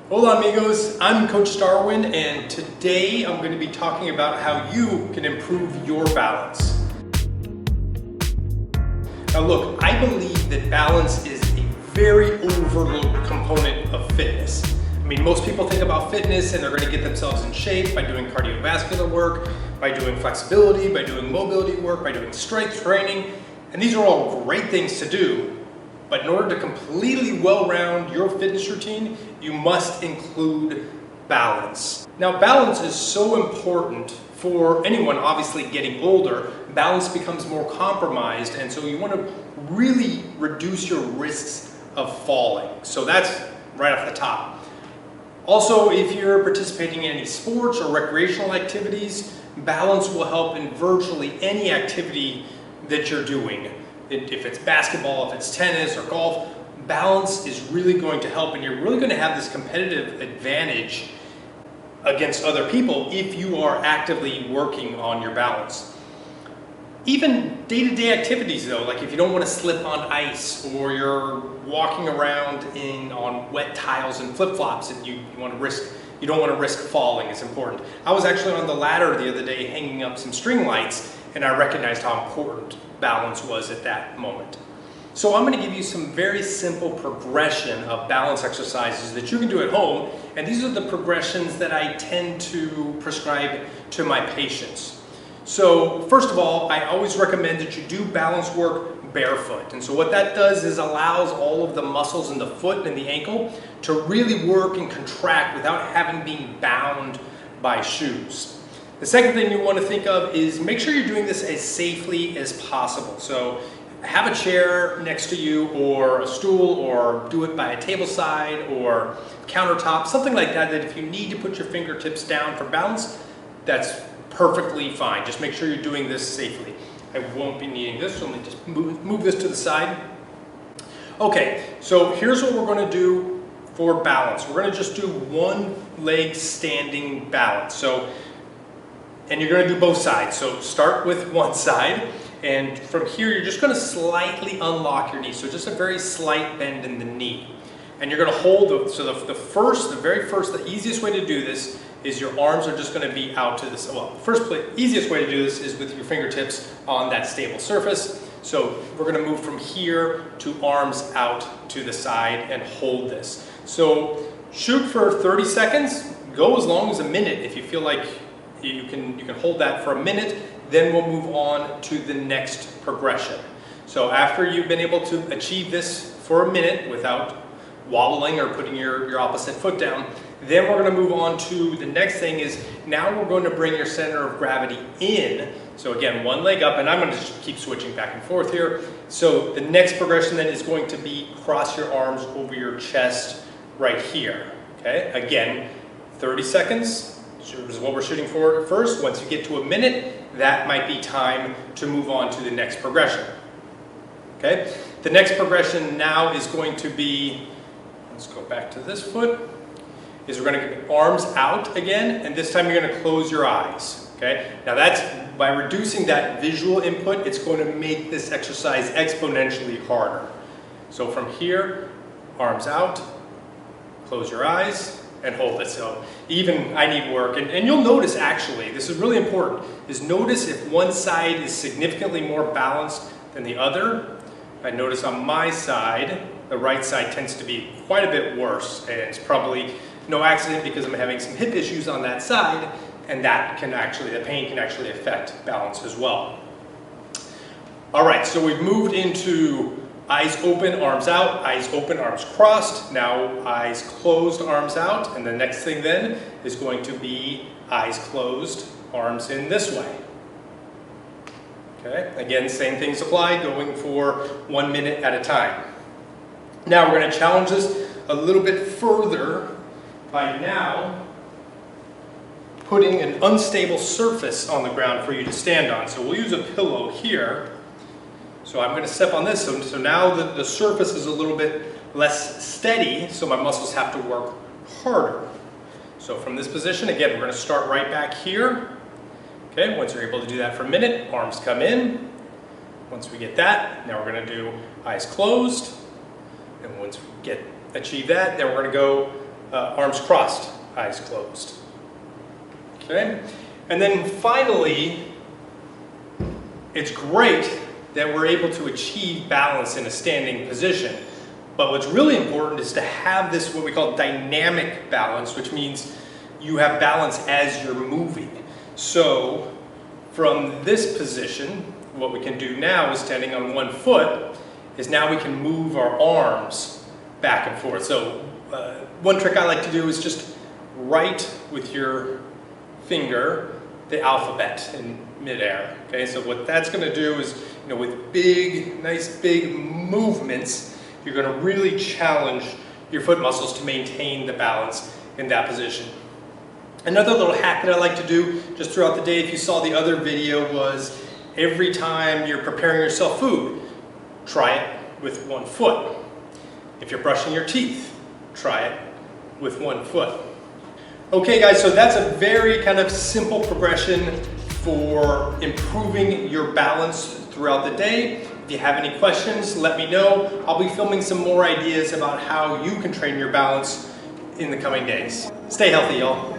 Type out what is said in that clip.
Hola amigos, I'm Coach Darwin, and today I'm going to be talking about how you can improve your balance. Now look, I believe that balance is a very overlooked component of fitness. I mean, most people think about fitness and they're going to get themselves in shape by doing cardiovascular work, by doing flexibility, by doing mobility work, by doing strength training, and these are all great things to do. But in order to completely well-round your fitness routine, you must include balance. Now, balance is so important for anyone obviously getting older. Balance becomes more compromised, and so you want to really reduce your risks of falling. So that's right off the top. Also, if you're participating in any sports or recreational activities, balance will help in virtually any activity that you're doing. If it's basketball, if it's tennis or golf, balance is really going to help, and you're really going to have this competitive advantage against other people if you are actively working on your balance. Even day-to-day activities though, like if you don't want to slip on ice or you're walking around on wet tiles and flip-flops and you don't want to risk falling, is important. I was actually on the ladder the other day hanging up some string lights, and I recognized how important balance was at that moment. So I'm going to give you some very simple progression of balance exercises that you can do at home, and these are the progressions that I tend to prescribe to my patients. So first of all, I always recommend that you do balance work barefoot, and so what that does is allows all of the muscles in the foot and the ankle to really work and contract without having been bound by shoes. The second thing you want to think of is make sure you're doing this as safely as possible. So have a chair next to you or a stool, or do it by a table side or countertop, something like that, that if you need to put your fingertips down for balance, that's perfectly fine. Just make sure you're doing this safely. I won't be needing this, so let me just move this to the side. Okay, so here's what we're going to do for balance. We're going to just do one leg standing balance. And you're going to do both sides. So start with one side, and from here you're just going to slightly unlock your knee. So just a very slight bend in the knee. And you're going to hold the easiest way to do this is your arms are just going to be out to this. Well, easiest way to do this is with your fingertips on that stable surface. So we're going to move from here to arms out to the side and hold this. So shoot for 30 seconds, go as long as a minute if you feel like you can hold that for a minute, then we'll move on to the next progression. So after you've been able to achieve this for a minute without wobbling or putting your opposite foot down, then we're going to move on to the next thing. Is now we're going to bring your center of gravity in. So again, one leg up, and I'm going to just keep switching back and forth here. So the next progression then is going to be cross your arms over your chest right here. Okay, again, 30 seconds. This is what we're shooting for first. Once you get to a minute, that might be time to move on to the next progression. Okay? The next progression now is going to be, let's go back to this foot, is we're going to get arms out again, and this time you're going to close your eyes. Okay? Now that's, by reducing that visual input, it's going to make this exercise exponentially harder. So from here, arms out, close your eyes, and hold it. So even I need work, and you'll notice actually, this is really important, is notice if one side is significantly more balanced than the other. I notice on my side, the right side tends to be quite a bit worse, and it's probably no accident because I'm having some hip issues on that side, and the pain can actually affect balance as well. All right, so we've moved into eyes open, arms out, eyes open, arms crossed. Now eyes closed, arms out. And the next thing then is going to be eyes closed, arms in this way. Okay, again, same things apply, going for 1 minute at a time. Now we're going to challenge this a little bit further by now putting an unstable surface on the ground for you to stand on. So we'll use a pillow here. So I'm going to step on this, so now the surface is a little bit less steady, so my muscles have to work harder. So from this position, again, we're going to start right back here. Okay, once you're able to do that for a minute, arms come in. Once we get that, now we're going to do eyes closed. And once we achieve that, then we're going to go arms crossed, eyes closed. Okay? And then finally, it's great that we're able to achieve balance in a standing position. But what's really important is to have this, what we call dynamic balance, which means you have balance as you're moving. So from this position, what we can do now is standing on one foot, is now we can move our arms back and forth. So one trick I like to do is just write with your finger the alphabet in midair. Okay, so what that's going to do is, with big, nice big movements, you're going to really challenge your foot muscles to maintain the balance in that position. Another little hack that I like to do just throughout the day, if you saw the other video, was every time you're preparing yourself food, try it with one foot. If you're brushing your teeth, try it with one foot. Okay guys, so that's a very kind of simple progression for improving your balance throughout the day. If you have any questions, let me know. I'll be filming some more ideas about how you can train your balance in the coming days. Stay healthy, y'all.